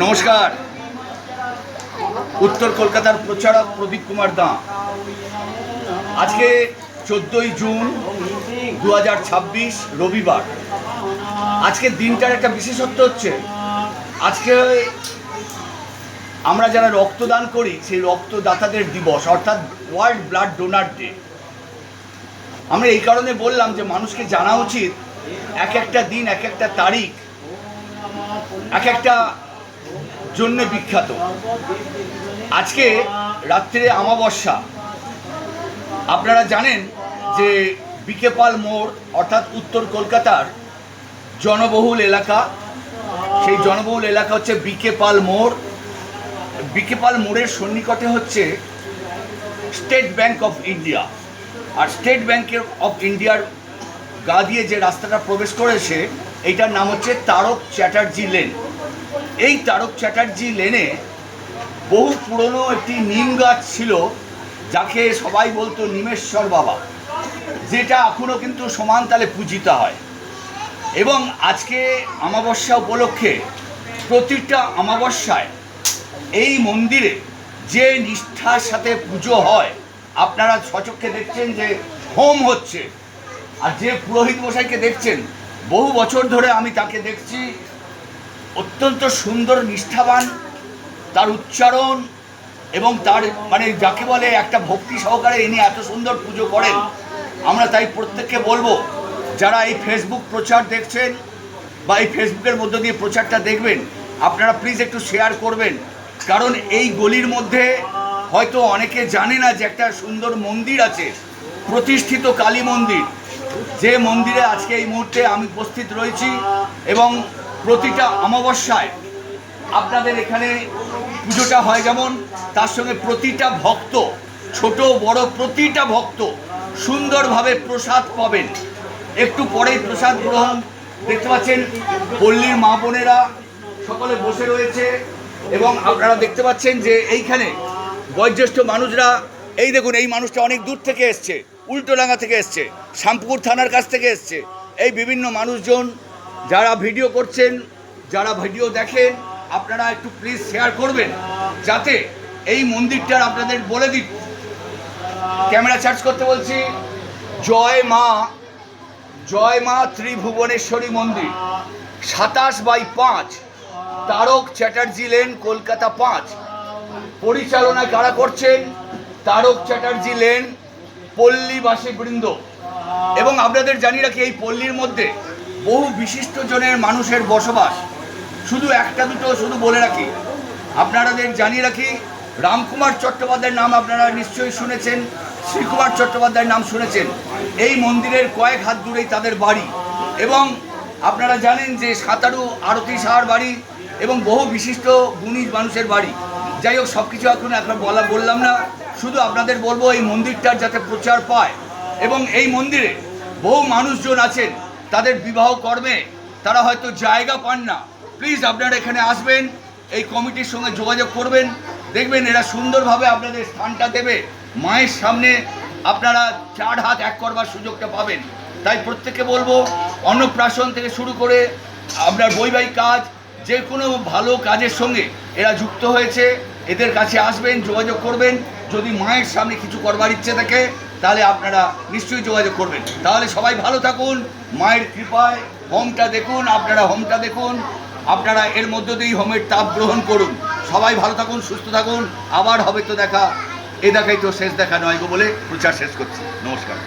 নমস্কার। উত্তর কলকাতার প্রচারক প্রদীপ কুমার দাঁ। আজকে 14ই জুন 2026 রবিবার। আজকের দিনটার একটা বিশেষত্ব হচ্ছে আজকে আমরা যারা রক্তদান করি সেই রক্তদাতাদের দিবস, অর্থাৎ ওয়ার্ল্ড ব্লাড ডোনার ডে। আমরা এই কারণে বললাম যে মানুষকে জানা উচিত এক একটা দিন, এক একটা তারিখ এক একটা জন্য বিখ্যাত। আজকে রাত্রে অমাবস্যা। আপনারা জানেন যে বিকে পাল মোড় অর্থাৎ উত্তর কলকাতার জনবহুল এলাকা, সেই জনবহুল এলাকা হচ্ছে বিকে পাল মোড়। বিকে পাল মোড়ের সন্নিকটে হচ্ছে স্টেট ব্যাংক অফ ইন্ডিয়া। আর স্টেট ব্যাংকের অফ ইন্ডিয়ার গা দিয়ে যে রাস্তাটা প্রবেশ করেছে এইটার নাম হচ্ছে তারক চ্যাটার্জি লেন। এই তারক চ্যাটার্জি লেনে বহু পুরনো একটি নিম গাছ ছিল, যাকে সবাই বলতো নিমেশ্বর বাবা, যেটা এখনও কিন্তু সমান তালে পূজিত হয়। এবং আজকে অমাবস্যা উপলক্ষে প্রতিটা অমাবস্যায় এই মন্দিরে যে নিষ্ঠার সাথে পুজো হয়, আপনারা সচক্ষে দেখছেন যে হোম হচ্ছে। আর যে পুরোহিত মশাইকে দেখছেন, বহু বছর ধরে আমি তাকে দেখছি, অত্যন্ত সুন্দর নিষ্ঠাবান, তার উচ্চারণ এবং তার যাকে বলে একটা ভক্তি সহকারে ইনি এত সুন্দর পুজো করেন। আমরা তাই প্রত্যেককে বলবো, যারা এই ফেসবুক প্রচার দেখছেন বা এই ফেসবুকের মধ্য দিয়ে প্রচারটা দেখবেন, আপনারা প্লিজ একটু শেয়ার করবেন। কারণ এই গলির মধ্যে হয়তো অনেকে জানে না যে একটা সুন্দর মন্দির আছে, প্রতিষ্ঠিত কালী মন্দির, যে মন্দিরে আজকে এই মুহূর্তে আমি উপস্থিত রয়েছি। এবং প্রতিটা অমাবস্যায় আপনাদের এখানে পুজোটা হয়, যেমন তার সঙ্গে প্রতিটা ভক্ত, ছোট বড় প্রতিটা ভক্ত সুন্দরভাবে প্রসাদ পাবেন। একটু পরেই প্রসাদ গ্রহণ দেখতে পাচ্ছেন, পল্লীর মা বোনেরা সকলে বসে রয়েছে। এবং আপনারা দেখতে পাচ্ছেন যে এইখানে বয়োজ্যেষ্ঠ মানুষরা, এই দেখুন, এই মানুষটা অনেক দূর থেকে এসছে, উল্টোডাঙ্গা থেকে এসছে, শ্যামপুকুর থানার কাছ থেকে এসছে। এই বিভিন্ন মানুষজন যারা ভিডিও করছেন, যারা ভিডিও দেখেন, আপনারা একটু প্লিজ শেয়ার করবেন, যাতে এই মন্দিরটার আপনাদের বলে দিই। ক্যামেরা চার্জ করতে বলছি। জয় মা ত্রিভুবনেশ্বরী মন্দির, 27/5, তারক চ্যাটার্জি লেন, কলকাতা 5। পরিচালনা কারা করছেন? তারক চ্যাটার্জি লেন পল্লীবাসী বৃন্দ। এবং আপনাদের জানি রাখি, এই পল্লীর মধ্যে বহু বিশিষ্ট জনের মানুষের বসবাস। শুধু একটা দুটো শুধু বলে রাখি, আপনাদের জানিয়ে রাখি, রামকুমার চট্টোপাধ্যায়ের নাম আপনারা নিশ্চয়ই শুনেছেন, শ্রীকুমার চট্টোপাধ্যায়ের নাম শুনেছেন। এই মন্দিরের কয়েক হাত দূরেই তাদের বাড়ি। এবং আপনারা জানেন যে সাঁতারু আরতি সাহার বাড়ি এবং বহু বিশিষ্ট গুণী মানুষের বাড়ি। যাই হোক, সব কিছু এখন বললাম না, শুধু আপনাদের বলবো এই মন্দিরটার যাতে প্রচার পায়। এবং এই মন্দিরে বহু মানুষজন আছেন, তাদের বিবাহ কর্মে তারা হয়তো জায়গা পান না। প্লিজ আপনারা এখানে আসবেন, এই কমিটির সঙ্গে যোগাযোগ করবেন, দেখবেন এরা সুন্দরভাবে আপনাদের স্থানটা দেবে। মায়ের সামনে আপনারা 4 হাত এক করবার সুযোগটা পাবেন। তাই প্রত্যেককে বলবো, অন্নপ্রাশন থেকে শুরু করে আপনার বৈবাহিক কাজ, যে কোনো ভালো কাজের সঙ্গে এরা যুক্ত হয়েছে। এদের কাছে আসবেন, যোগাযোগ করবেন। যদি মায়ের সামনে কিছু করবার ইচ্ছে থাকে তাহলে আপনারা নিশ্চয়ই যোগাযোগ করবেন। তাহলে সবাই ভালো থাকুন, মায়ের কৃপায়। হোমটা দেখুন, আপনারা এর মধ্য দিয়েই হোমের তাপ গ্রহণ করুন। সবাই ভালো থাকুন, সুস্থ থাকুন। আবার হবে তো দেখা, এ দেখাই তো শেষ দেখা নয় গো বলে প্রচার শেষ করছি। নমস্কার।